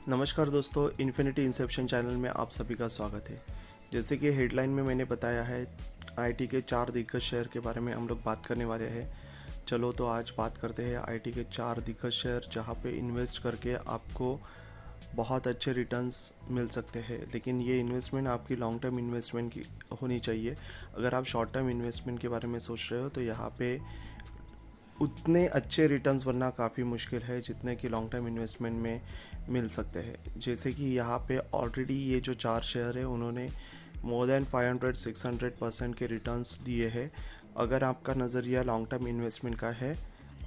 नमस्कार दोस्तों, infinity Inception channel में आप सभी का स्वागत है। जैसे कि हेडलाइन में मैंने बताया है, आईटी के 4 दिग्गज शेयर के बारे में हम लोग बात करने वाले हैं। चलो तो आज बात करते हैं आईटी के 4 दिग्गज शेयर जहां पे इन्वेस्ट करके आपको बहुत अच्छे रिटर्न्स मिल सकते हैं। लेकिन ये इन्वेस्टमेंट आपकी लॉन्ग टर्म इन्वेस्टमेंट की होनी चाहिए। अगर आप शॉर्ट टर्म इन्वेस्टमेंट के बारे में सोच रहे हो तो यहाँ पे उतने अच्छे रिटर्न्स बनना काफ़ी मुश्किल है जितने कि लॉन्ग टर्म इन्वेस्टमेंट में मिल सकते हैं। जैसे कि यहाँ पे ऑलरेडी ये जो 4 शेयर है उन्होंने मोर देन 500-600% के रिटर्न्स दिए हैं। अगर आपका नज़रिया लॉन्ग टर्म इन्वेस्टमेंट का है,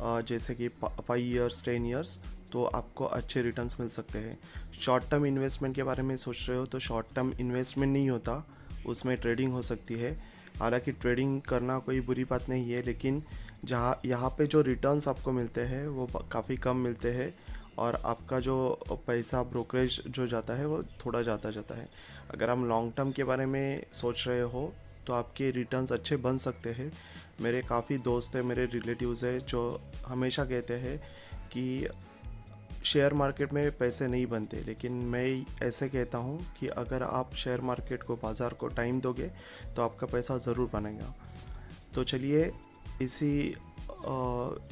जैसे कि 5 ईयर्स 10 ईयर्स, तो आपको अच्छे रिटर्न्स मिल सकते हैं। शॉर्ट टर्म इन्वेस्टमेंट के बारे में सोच रहे हो तो शॉर्ट टर्म इन्वेस्टमेंट नहीं होता, उसमें ट्रेडिंग हो सकती है। हालांकि ट्रेडिंग करना कोई बुरी बात नहीं है, लेकिन जहाँ यहाँ पे जो रिटर्न्स आपको मिलते हैं वो काफ़ी कम मिलते हैं और आपका जो पैसा ब्रोकरेज जो जाता है वो थोड़ा ज़्यादा जाता है। अगर हम लॉन्ग टर्म के बारे में सोच रहे हो तो आपके रिटर्न्स अच्छे बन सकते हैं। मेरे काफ़ी दोस्त हैं, मेरे रिलेटिव्स हैं जो हमेशा कहते हैं कि शेयर मार्केट में पैसे नहीं बनते, लेकिन मैं ऐसे कहता हूँ कि अगर आप शेयर मार्केट को, बाज़ार को टाइम दोगे तो आपका पैसा ज़रूर बनेगा। तो चलिए इसी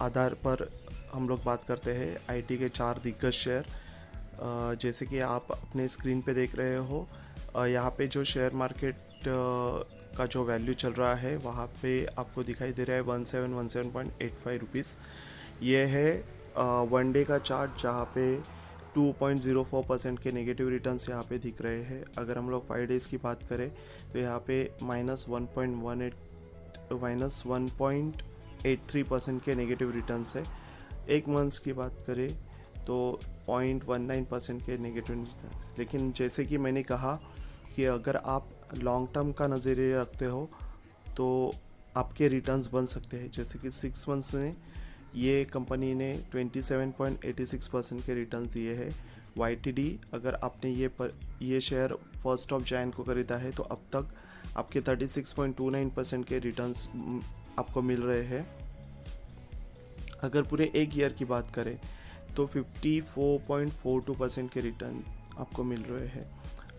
आधार पर हम लोग बात करते हैं आईटी के 4 दिग्गज शेयर। जैसे कि आप अपने स्क्रीन पे देख रहे हो, यहाँ पे जो शेयर मार्केट का जो वैल्यू चल रहा है वहाँ पे आपको दिखाई दे रहा है 1717.85 रुपीज़। ये है वन डे का चार्ट जहाँ पे 2.04% के नेगेटिव रिटर्न्स यहाँ पे दिख रहे हैं। अगर हम लोग 5 डेज़ की बात करें तो यहाँ पे -1.83% के नेगेटिव रिटर्न्स है। एक मंथ्स की बात करें तो 0.19% के नेगेटिव रिटर्न्स। लेकिन जैसे कि मैंने कहा कि अगर आप लॉन्ग टर्म का नज़रिया रखते हो तो आपके रिटर्न्स बन सकते हैं। जैसे कि 6 मंथ्स में ये कंपनी ने 27.86% के रिटर्न्स दिए हैं। YTD, अगर आपने ये शेयर 1 जनवरी को खरीदा है तो अब तक आपके 36.29% के रिटर्न्स आपको मिल रहे हैं। अगर पूरे एक ईयर की बात करें तो 54.42% के रिटर्न आपको मिल रहे हैं।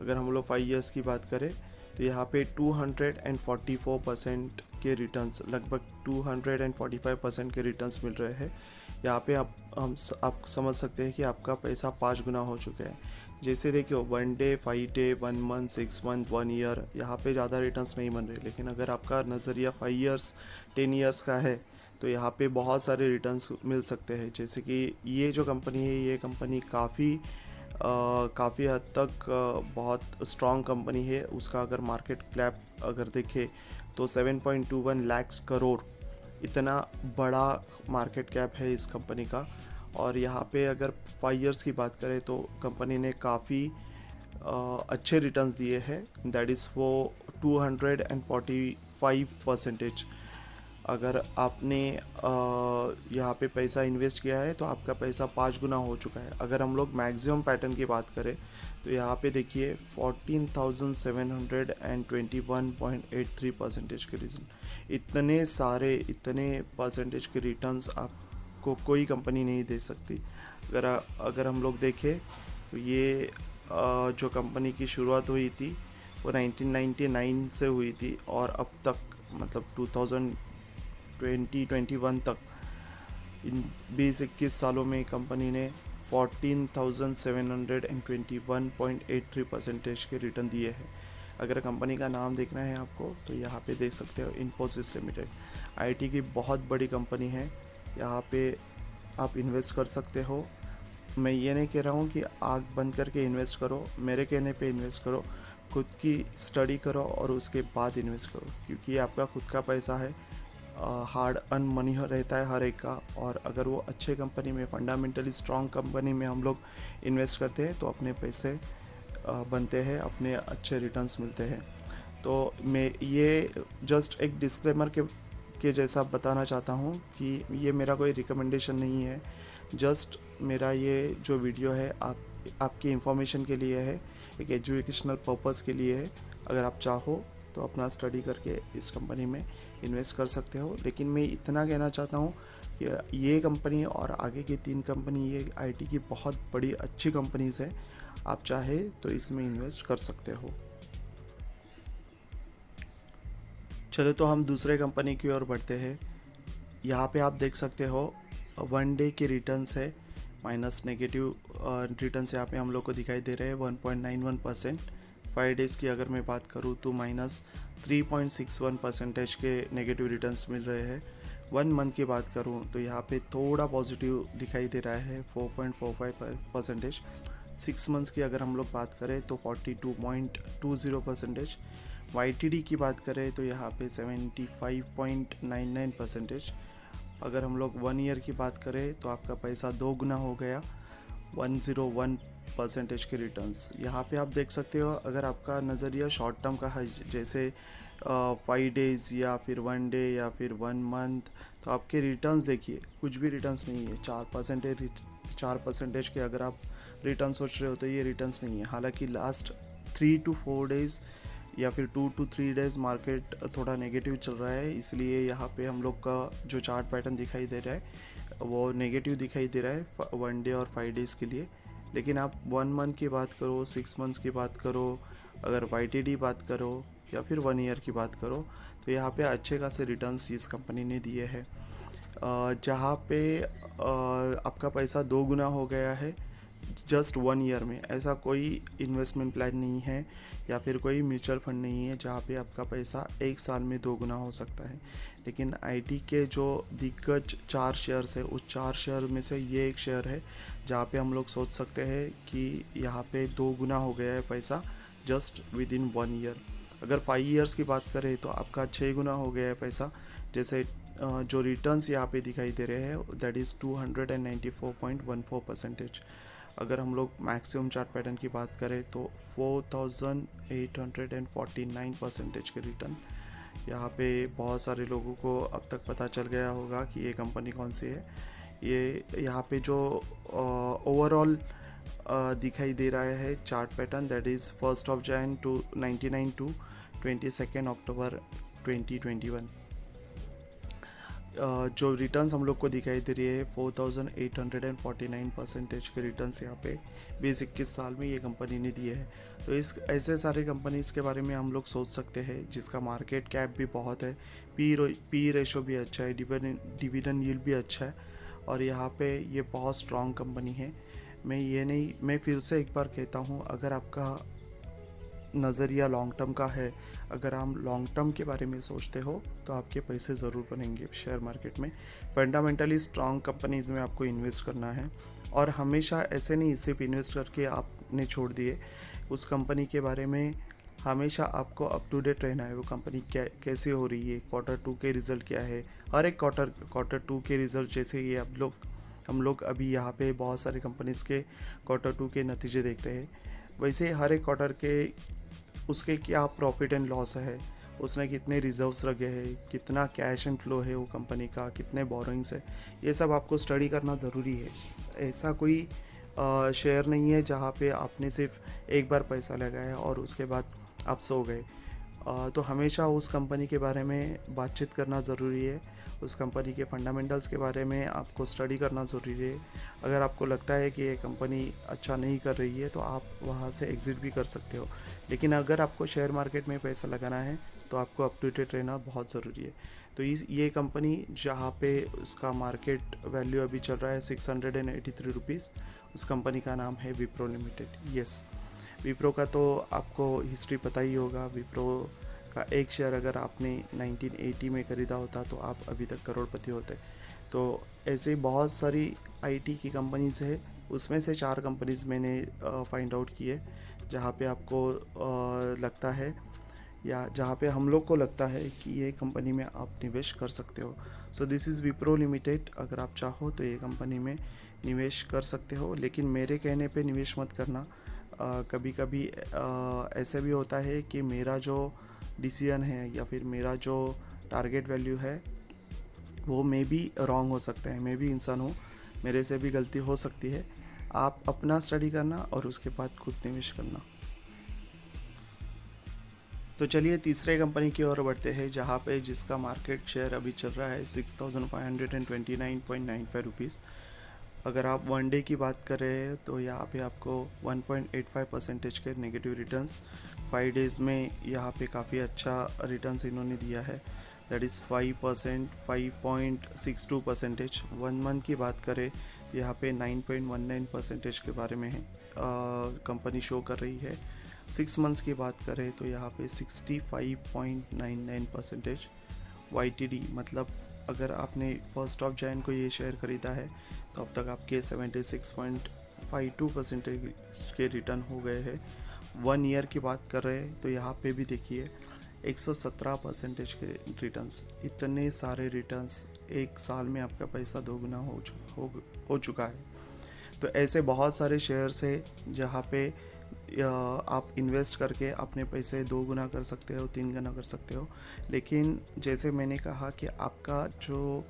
अगर हम लोग 5 ईयर्स की बात करें तो यहाँ पे 244% के रिटर्न्स, लगभग 245% के रिटर्न्स मिल रहे हैं। यहाँ पे आप समझ सकते हैं कि आपका पैसा 5 गुना हो चुका है। जैसे देखिए 1 day, 5 day, 1 month, 6 month, 1 year, यहाँ पे ज़्यादा रिटर्न्स नहीं बन रहे। लेकिन अगर आपका नज़रिया 5 ईयर्स 10 ईयर्स का है तो यहाँ पे बहुत सारे रिटर्न्स मिल सकते हैं। जैसे कि ये जो कंपनी है, ये कंपनी काफ़ी हद तक बहुत स्ट्रॉन्ग कंपनी है। उसका अगर मार्केट कैप अगर देखें तो 7.21 लाख करोड़, इतना बड़ा मार्केट कैप है इस कंपनी का। और यहाँ पे अगर 5 ईयर्स की बात करें तो कंपनी ने काफ़ी अच्छे रिटर्न्स दिए हैं, दैट इज़ फॉर 245%। अगर आपने यहाँ पे पैसा इन्वेस्ट किया है तो आपका पैसा 5 गुना हो चुका है। अगर हम लोग मैक्सिमम पैटर्न की बात करें तो यहाँ पे देखिए 14,721.83% के रिटर्न, इतने परसेंटेज के रिटर्न्स आपको कोई कंपनी नहीं दे सकती। अगर हम लोग देखें तो ये जो कंपनी की शुरुआत हुई थी वो 1999 से हुई थी और अब तक मतलब 2021 तक इन 20-21 सालों में कंपनी ने 14,721.83% के रिटर्न दिए हैं। अगर कंपनी का नाम देखना है आपको तो यहाँ पे देख सकते हो, इन्फोसिस लिमिटेड। आईटी की बहुत बड़ी कंपनी है, यहाँ पे आप इन्वेस्ट कर सकते हो। मैं ये नहीं कह रहा हूँ कि आग बंद करके इन्वेस्ट करो, मेरे कहने पे इन्वेस्ट करो, खुद की स्टडी करो और उसके बाद इन्वेस्ट करो, क्योंकि ये आपका खुद का पैसा है। हार्ड अर्न मनी रहता है हर एक का। और अगर वो अच्छे कंपनी में, फंडामेंटली स्ट्रॉन्ग कंपनी में हम लोग इन्वेस्ट करते हैं तो अपने पैसे बनते हैं, अपने अच्छे रिटर्न्स मिलते हैं। तो मैं ये जस्ट एक डिस्क्लेमर के जैसा बताना चाहता हूँ कि ये मेरा कोई रिकमेंडेशन नहीं है। जस्ट मेरा ये जो वीडियो है आपकी इंफॉर्मेशन के लिए है, एक एजुकेशनल पर्पस के लिए है। अगर आप चाहो तो अपना स्टडी करके इस कंपनी में इन्वेस्ट कर सकते हो। लेकिन मैं इतना कहना चाहता हूँ ये कंपनी और आगे की 3 कंपनी ये आईटी की बहुत बड़ी अच्छी कंपनीज है, आप चाहे तो इसमें इन्वेस्ट कर सकते हो। चलो तो हम दूसरे कंपनी की ओर बढ़ते हैं। यहाँ पे आप देख सकते हो 1 डे के रिटर्न्स है, माइनस नेगेटिव रिटर्न्स यहाँ पे हम लोग को दिखाई दे रहे हैं 1.91%। 5 डेज़ की अगर मैं बात करूँ तो माइनस 3.61% के नेगेटिव रिटर्न्स मिल रहे हैं। 1 मंथ की बात करूँ तो यहाँ पे थोड़ा पॉजिटिव दिखाई दे रहा है 4.45%। 6 मंथ्स की अगर हम लोग बात करें तो 42.20%। YTD की बात करें तो यहाँ पे 75.99%। अगर हम लोग 1 ईयर की बात करें तो आपका पैसा 2 गुना हो गया, 101% के रिटर्न्स। यहाँ पे आप देख सकते हो अगर आपका नज़रिया शॉर्ट टर्म का है, जैसे 5 डेज़ या फिर 1 डे या फिर 1 मंथ, तो आपके रिटर्न्स देखिए कुछ भी रिटर्न्स नहीं है। 4% के अगर आप रिटर्न सोच रहे हो तो ये रिटर्न्स नहीं है। हालांकि लास्ट 3 to 4 डेज़ या फिर 2 to 3 डेज़ मार्केट थोड़ा नेगेटिव चल रहा है, इसलिए यहाँ पे हम लोग का जो चार्ट पैटर्न दिखाई दे रहा है वो नेगेटिव दिखाई दे रहा है 1 डे और 5 डेज़ के लिए। लेकिन आप 1 मंथ की बात करो, 6 मंथ्स की बात करो, अगर YTD बात करो या फिर 1 ईयर की बात करो, तो यहाँ पे अच्छे खासे रिटर्न्स इस कंपनी ने दिए हैं। जहाँ पे आपका पैसा 2 गुना हो गया है जस्ट 1 ईयर में। ऐसा कोई इन्वेस्टमेंट प्लान नहीं है या फिर कोई म्यूचुअल फंड नहीं है जहाँ पे आपका पैसा 1 साल में 2 गुना हो सकता है। लेकिन आईटी के जो दिग्गज 4 शेयर्स है, उस 4 शेयर में से ये एक शेयर है जहाँ पे हम लोग सोच सकते हैं कि यहाँ पे 2 गुना हो गया है पैसा जस्ट विद इन 1 ईयर। अगर 5 ईयर्स की बात करें तो आपका 6 गुना हो गया है पैसा। जैसे जो रिटर्न्स यहाँ पे दिखाई दे रहे हैं दैट इज़ 294.14%। अगर हम लोग मैक्सिमम चार्ट पैटर्न की बात करें तो 4849% के रिटर्न। यहाँ पे बहुत सारे लोगों को अब तक पता चल गया होगा कि ये कंपनी कौन सी है। ये यहाँ पे जो ओवरऑल दिखाई दे रहा है chart pattern that is 1 Jan 1999 to 22 October 2021। जो रिटर्न्स हम लोग को दिखाई दे रही है 4849% के रिटर्न्स यहाँ पे 2021 साल में ये कंपनी ने दिए है। तो इस ऐसे सारे कंपनीज़ के बारे में हम लोग सोच सकते हैं जिसका मार्केट कैप भी बहुत है, पी रेशो भी अच्छा है, डिविडेंड यील्ड भी अच्छा है, और यहाँ पे ये बहुत स्ट्रॉन्ग कंपनी है। मैं फिर से एक बार कहता हूँ, अगर आपका नज़रिया लॉन्ग टर्म का है, अगर आप लॉन्ग टर्म के बारे में सोचते हो तो आपके पैसे ज़रूर बनेंगे शेयर मार्केट में। फंडामेंटली स्ट्रॉन्ग कंपनीज़ में आपको इन्वेस्ट करना है, और हमेशा ऐसे नहीं सिर्फ इन्वेस्ट करके आपने छोड़ दिए। उस कंपनी के बारे में हमेशा आपको अप टू डेट रहना है। वो कंपनी कैसे हो रही है, Q2 के रिज़ल्ट क्या है, हर एक Q2 के रिज़ल्ट। जैसे ये हम लोग अभी यहाँ पे बहुत सारे कंपनीज़ के Q2 के नतीजे देख रहे हैं, वैसे हर एक क्वार्टर के उसके क्या प्रॉफिट एंड लॉस है, उसने कितने रिजर्व्स रखे हैं, कितना कैश एंड फ्लो है वो कंपनी का, कितने बोरोइंग्स है, ये सब आपको स्टडी करना ज़रूरी है। ऐसा कोई शेयर नहीं है जहाँ पे आपने सिर्फ एक बार पैसा लगाया और उसके बाद आप सो गए। तो हमेशा उस कंपनी के बारे में बातचीत करना ज़रूरी है, उस कंपनी के फंडामेंटल्स के बारे में आपको स्टडी करना ज़रूरी है। अगर आपको लगता है कि ये कंपनी अच्छा नहीं कर रही है तो आप वहाँ से एग्ज़िट भी कर सकते हो। लेकिन अगर आपको शेयर मार्केट में पैसा लगाना है तो आपको अप टू डेट रहना बहुत ज़रूरी है। तो ये कंपनी जहाँ पे उसका मार्केट वैल्यू अभी चल रहा है 683 रुपीज़, उस कंपनी का नाम है विप्रो लिमिटेड। यस, विप्रो का तो आपको हिस्ट्री पता ही होगा। विप्रो का एक शेयर अगर आपने 1980 में ख़रीदा होता तो आप अभी तक करोड़पति होते। तो ऐसे बहुत सारी आईटी की कंपनीज़ है, उसमें से 4 कंपनीज़ मैंने फाइंड आउट की है जहाँ पे आपको लगता है या जहाँ पे हम लोग को लगता है कि ये कंपनी में आप निवेश कर सकते हो। So this is Wipro limited. अगर आप चाहो तो ये कंपनी में निवेश कर सकते हो, लेकिन मेरे कहने पे निवेश मत करना। कभी कभी ऐसे भी होता है कि मेरा जो डिसीजन है या फिर मेरा जो टारगेट वैल्यू है वो मे बी रॉन्ग हो सकता है। मैं भी इंसान हूँ, मेरे से भी गलती हो सकती है। आप अपना स्टडी करना और उसके बाद खुद निवेश करना। तो चलिए तीसरे कंपनी की ओर बढ़ते हैं, जहाँ पे जिसका मार्केट शेयर अभी चल रहा है 6529.95 रुपीज़। अगर आप वन डे की बात कर रहे हैं तो यहाँ पे आपको 1.85% के नेगेटिव रिटर्न्स 5 डेज़ में यहाँ पे काफ़ी अच्छा रिटर्न्स इन्होंने दिया है। That is 5%, 5.62%। 1 मंथ की बात करें यहाँ पे 9.19% के बारे में है कंपनी शो कर रही है। 6 मंथ्स की बात करें तो यहाँ पे 65.99%। YTD मतलब अगर आपने 1 Jan को ये शेयर ख़रीदा है तो अब तक आपके 76.52% के रिटर्न हो गए हैं। 1 ईयर की बात कर रहे हैं तो यहाँ पे भी देखिए 117% के रिटर्न्स। इतने सारे रिटर्न्स एक साल में आपका पैसा दोगुना हो चुका है। तो ऐसे बहुत सारे शेयर्स है जहाँ पे आप इन्वेस्ट करके अपने पैसे 2 गुना कर सकते हो, 3 गुना कर सकते हो। लेकिन जैसे मैंने कहा कि आपका जो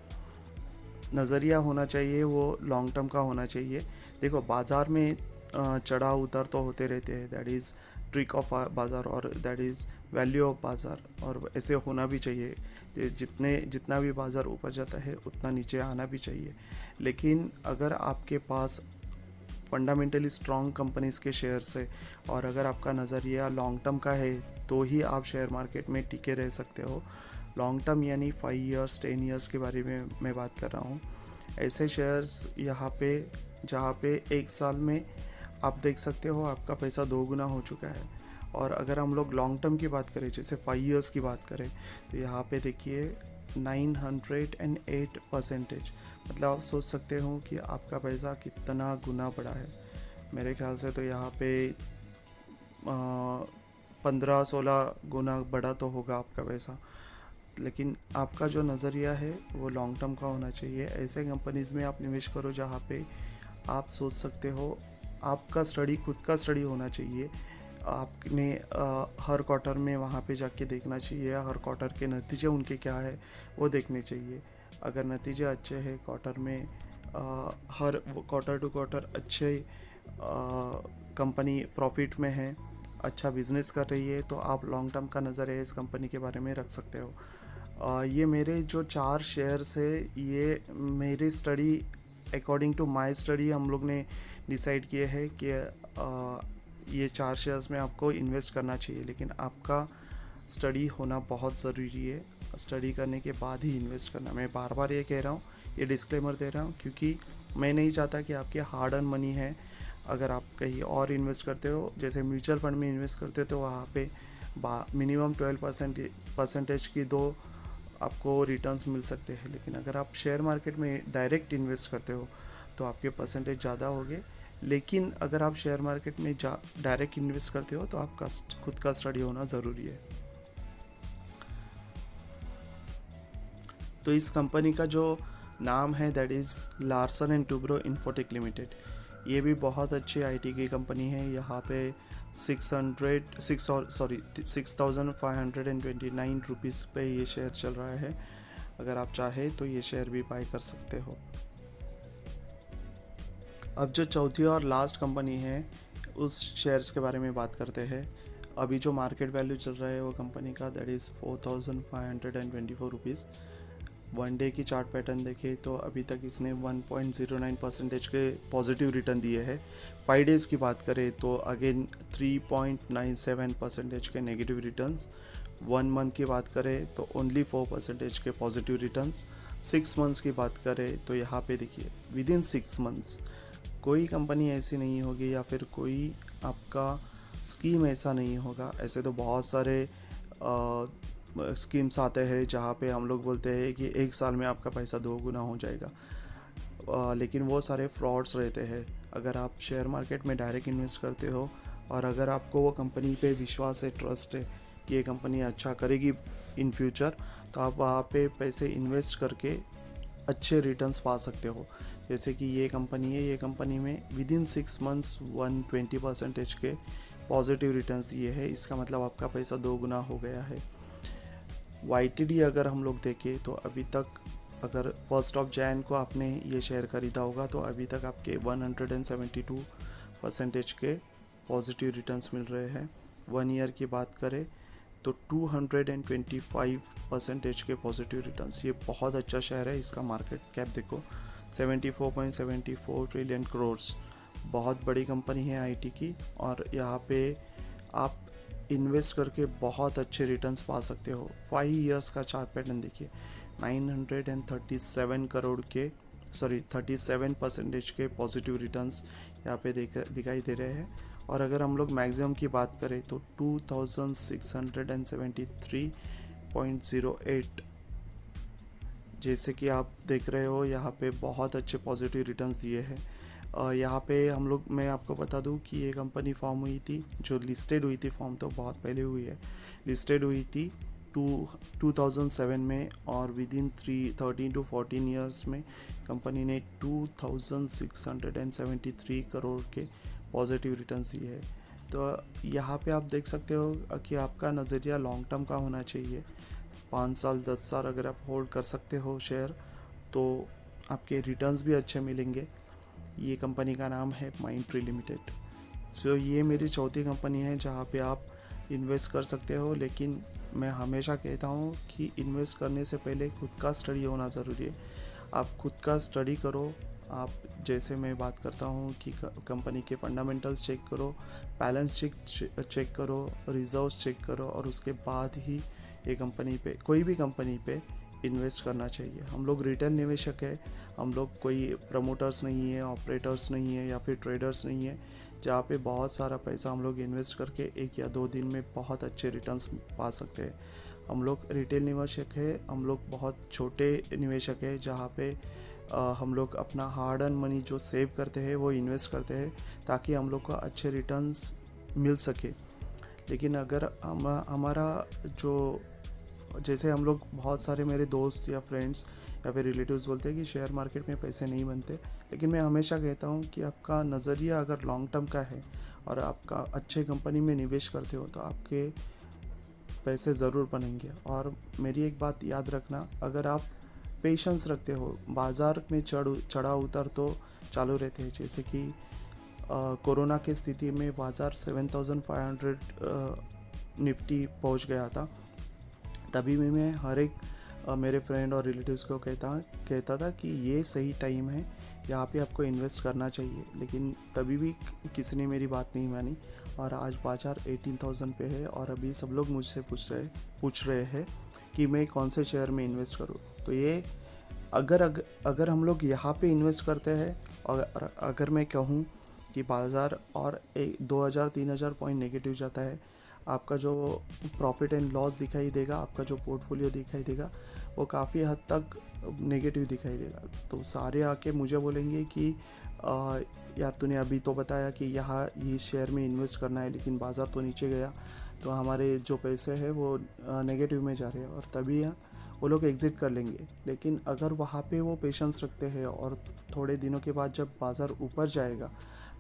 नज़रिया होना चाहिए वो लॉन्ग टर्म का होना चाहिए। देखो बाज़ार में चढ़ाव उतार तो होते रहते हैं, दैट इज़ ट्रिक ऑफ बाज़ार और दैट इज़ वैल्यू ऑफ बाज़ार, और ऐसे होना भी चाहिए। जितना भी बाज़ार ऊपर जाता है उतना नीचे आना भी चाहिए। लेकिन अगर आपके पास फंडामेंटली स्ट्रॉन्ग कंपनीज़ के शेयर्स है और अगर आपका नज़रिया लॉन्ग टर्म का है तो ही आप शेयर मार्केट में टिके रह सकते हो। लॉन्ग टर्म यानी 5 इयर्स 10 इयर्स के बारे में मैं बात कर रहा हूँ। ऐसे शेयर्स यहाँ पे जहाँ पे एक साल में आप देख सकते हो आपका पैसा 2 गुना हो चुका है। और अगर हम लोग लॉन्ग टर्म की बात करें, जैसे 5 इयर्स की बात करें, तो यहाँ पे देखिए 908%। मतलब आप सोच सकते हो कि आपका पैसा कितना गुना बढ़ा है। मेरे ख्याल से तो यहाँ पे 15-16 गुना बढ़ा तो होगा आपका पैसा। लेकिन आपका जो नज़रिया है वो लॉन्ग टर्म का होना चाहिए। ऐसे कंपनीज़ में आप निवेश करो जहाँ पे आप सोच सकते हो। आपका खुद का स्टडी होना चाहिए। आपने हर क्वार्टर में वहाँ पे जाके देखना चाहिए, हर क्वार्टर के नतीजे उनके क्या है वो देखने चाहिए। अगर नतीजे अच्छे हैं क्वार्टर में, हर क्वार्टर टू क्वार्टर अच्छे कंपनी प्रॉफिट में है, अच्छा बिजनेस कर रही है, तो आप लॉन्ग टर्म का नज़रिया इस कंपनी के बारे में रख सकते हो। ये मेरे जो 4 शेयर्स है, ये मेरी study according to my study हम लोग ने डिसाइड किए है कि ये 4 शेयर्स में आपको इन्वेस्ट करना चाहिए। लेकिन आपका स्टडी होना बहुत ज़रूरी है। स्टडी करने के बाद ही इन्वेस्ट करना। मैं बार बार ये कह रहा हूँ, ये डिस्क्लेमर दे रहा हूँ, क्योंकि मैं नहीं चाहता कि आपके हार्ड अर्न मनी है अगर आप कहीं और इन्वेस्ट करते हो, जैसे म्यूचुअल फंड में इन्वेस्ट करते हो, तो वहाँ पे मिनिमम 12% की दो आपको रिटर्न्स मिल सकते हैं। लेकिन अगर आप शेयर मार्केट में डायरेक्ट इन्वेस्ट करते हो तो आपके परसेंटेज ज़्यादा होंगे। लेकिन अगर आप शेयर मार्केट में डायरेक्ट इन्वेस्ट करते हो तो आपका खुद का स्टडी होना ज़रूरी है। तो इस कंपनी का जो नाम है that is Larsen and Toubro infotech limited. ये भी बहुत अच्छी आईटी की कंपनी है। यहाँ पे 6,529 रुपीज़ पे ये शेयर चल रहा है। अगर आप चाहे तो ये शेयर भी बाय कर सकते हो। अब जो चौथी और लास्ट कंपनी है उस शेयर्स के बारे में बात करते हैं। अभी जो मार्केट वैल्यू चल रहा है वो कंपनी का that is 4,524 rupees. One day की चार्ट पैटर्न देखें तो अभी तक इसने 1.09% के पॉजिटिव रिटर्न दिए हैं। 5 डेज़ की बात करें तो अगेन 3.97% के नेगेटिव रिटर्न्स। 1 मंथ की बात करें तो ओनली 4% के पॉजिटिव रिटर्न्स। 6 मंथ्स की बात करें तो यहाँ पे देखिए विद इन 6 मंथ्स कोई कंपनी ऐसी नहीं होगी या फिर कोई आपका स्कीम ऐसा नहीं होगा। ऐसे तो बहुत सारे स्कीम्स आते हैं जहाँ पे हम लोग बोलते हैं कि एक साल में आपका पैसा 2 गुना हो जाएगा, लेकिन वो सारे फ्रॉड्स रहते हैं। अगर आप शेयर मार्केट में डायरेक्ट इन्वेस्ट करते हो और अगर आपको वो कंपनी पे विश्वास है, ट्रस्ट है कि ये कंपनी अच्छा करेगी इन फ्यूचर, तो आप वहाँ पे पैसे इन्वेस्ट करके अच्छे रिटर्न्स पा सकते हो। जैसे कि ये कंपनी है, ये कंपनी में विद इन 6 मंथ्स 120% के पॉजिटिव रिटर्न्स दिए हैं। इसका मतलब आपका पैसा 2 गुना हो गया है। YTD अगर हम लोग देखें तो अभी तक अगर 1 Jan को आपने ये शेयर ख़रीदा होगा तो अभी तक आपके 172% के पॉजिटिव रिटर्न्स मिल रहे हैं। 1 ईयर की बात करें तो 225% के पॉजिटिव रिटर्न्स, ये बहुत अच्छा शेयर है। इसका मार्केट कैप देखो 74.74 ट्रिलियन करोर्स, बहुत बड़ी कंपनी है आईटी की। और यहाँ पे आप इन्वेस्ट करके बहुत अच्छे रिटर्न्स पा सकते हो। 5 इयर्स का चार्ट पैटर्न देखिए, 937 करोड़ के 37% के पॉजिटिव रिटर्न्स यहाँ पे दिखाई दे रहे हैं। और अगर हम लोग मैक्सिमम की बात करें तो 2673.08, जैसे कि आप देख रहे हो यहाँ पे बहुत अच्छे पॉजिटिव रिटर्न्स दिए हैं। यहाँ पे मैं आपको बता दूँ कि ये कंपनी फॉर्म हुई थी, जो लिस्टेड हुई थी, फॉर्म तो बहुत पहले हुई है, लिस्टेड हुई थी 2007 में, और विद इन 13 to 14 ईयर्स में कंपनी ने 2673 करोड़ के पॉजिटिव रिटर्न्स दिए है। तो यहाँ पे आप देख सकते हो कि आपका नज़रिया लॉन्ग टर्म का होना चाहिए। 5 साल 10 साल अगर आप होल्ड कर सकते हो शेयर, तो आपके रिटर्न्स भी अच्छे मिलेंगे। ये कंपनी का नाम है माइंडट्री लिमिटेड। सो ये मेरी चौथी कंपनी है जहाँ पे आप इन्वेस्ट कर सकते हो। लेकिन मैं हमेशा कहता हूँ कि इन्वेस्ट करने से पहले खुद का स्टडी होना ज़रूरी है। आप खुद का स्टडी करो। आप जैसे मैं बात करता हूँ कि कंपनी के फंडामेंटल्स चेक करो, बैलेंस चेक करो, रिजर्व्स चेक करो, और उसके बाद ही ये कंपनी पे, कोई भी कंपनी पे इन्वेस्ट करना चाहिए। हम लोग रिटेल निवेशक है, हम लोग कोई प्रमोटर्स नहीं है, ऑपरेटर्स नहीं है, या फिर ट्रेडर्स नहीं है, जहाँ पे बहुत सारा पैसा हम लोग इन्वेस्ट करके 1 या 2 दिन में बहुत अच्छे रिटर्न्स पा सकते हैं। हम लोग रिटेल निवेशक है, हम लोग बहुत छोटे निवेशक है, जहाँ पे हम लोग अपना हार्ड अर्न मनी जो सेव करते हैं वो इन्वेस्ट करते हैं, ताकि हम लोग को अच्छे रिटर्न्स मिल सके। लेकिन अगर हमारा जो, जैसे हम लोग, बहुत सारे मेरे दोस्त या फ्रेंड्स या फिर रिलेटिव्स बोलते हैं कि शेयर मार्केट में पैसे नहीं बनते, लेकिन मैं हमेशा कहता हूँ कि आपका नज़रिया अगर लॉन्ग टर्म का है और आपका अच्छे कंपनी में निवेश करते हो तो आपके पैसे ज़रूर बनेंगे। और मेरी एक बात याद रखना, अगर आप पेशेंस रखते हो, बाज़ार में चढ़ा उतर तो चालू रहते हैं। जैसे कि कोरोना की स्थिति में बाज़ार 7500 निफ्टी पहुँच गया था, तभी मैं हर एक मेरे फ्रेंड और रिलेटिव्स को कहता था कि ये सही टाइम है, यहाँ पे आपको इन्वेस्ट करना चाहिए। लेकिन तभी भी किसी ने मेरी बात नहीं मानी, और आज बाजार 18,000 पे है, और अभी सब लोग मुझसे पूछ रहे हैं कि मैं कौन से शेयर में इन्वेस्ट करूँ। तो ये अगर हम लोग यहाँ पे इन्वेस्ट करते हैं, और अगर मैं कहूँ कि बाज़ार और 2000-3000 पॉइंट नेगेटिव जाता है, आपका जो प्रॉफिट एंड लॉस दिखाई देगा, आपका जो पोर्टफोलियो दिखाई देगा, वो काफ़ी हद तक नेगेटिव दिखाई देगा। तो सारे आके मुझे बोलेंगे कि यार तूने अभी तो बताया कि यहाँ ये शेयर में इन्वेस्ट करना है, लेकिन बाज़ार तो नीचे गया, तो हमारे जो पैसे हैं वो नेगेटिव में जा रहे हैं, और तभी वो लोग एग्ज़िट कर लेंगे। लेकिन अगर वहाँ पे वो पेशेंस रखते हैं, और थोड़े दिनों के बाद जब बाज़ार ऊपर जाएगा,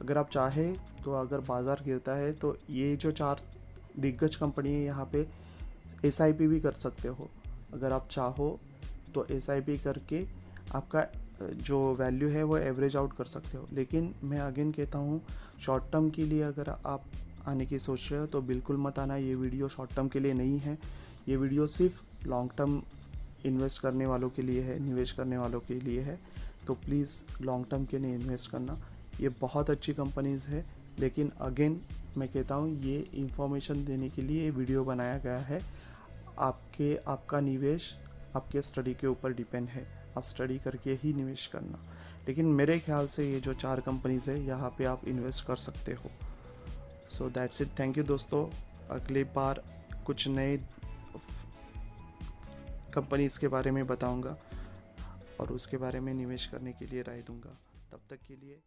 अगर आप चाहे तो, अगर बाज़ार गिरता है तो ये जो 4 दिग्गज कंपनी है, यहाँ पे SIP भी कर सकते हो। अगर आप चाहो तो SIP करके आपका जो वैल्यू है वो एवरेज आउट कर सकते हो। लेकिन मैं अगेन कहता हूँ, शॉर्ट टर्म के लिए अगर आप आने की सोच रहे हो तो बिल्कुल मत आना। ये वीडियो शॉर्ट टर्म के लिए नहीं है, ये वीडियो सिर्फ लॉन्ग टर्म इन्वेस्ट करने वालों के लिए है, निवेश करने वालों के लिए है। तो प्लीज़ लॉन्ग टर्म के लिए इन्वेस्ट करना। ये बहुत अच्छी कंपनीज़ है, लेकिन अगेन मैं कहता हूँ ये इंफॉर्मेशन देने के लिए ये वीडियो बनाया गया है। आपका निवेश आपके स्टडी के ऊपर डिपेंड है, आप स्टडी करके ही निवेश करना। लेकिन मेरे ख्याल से ये जो 4 कंपनीज़ है, यहाँ पे आप इन्वेस्ट कर सकते हो। So that's it, thank you दोस्तों। अगली बार कुछ नए कंपनीज़ के बारे में बताऊंगा और उसके बारे में निवेश करने के लिए राय दूंगा। तब तक के लिए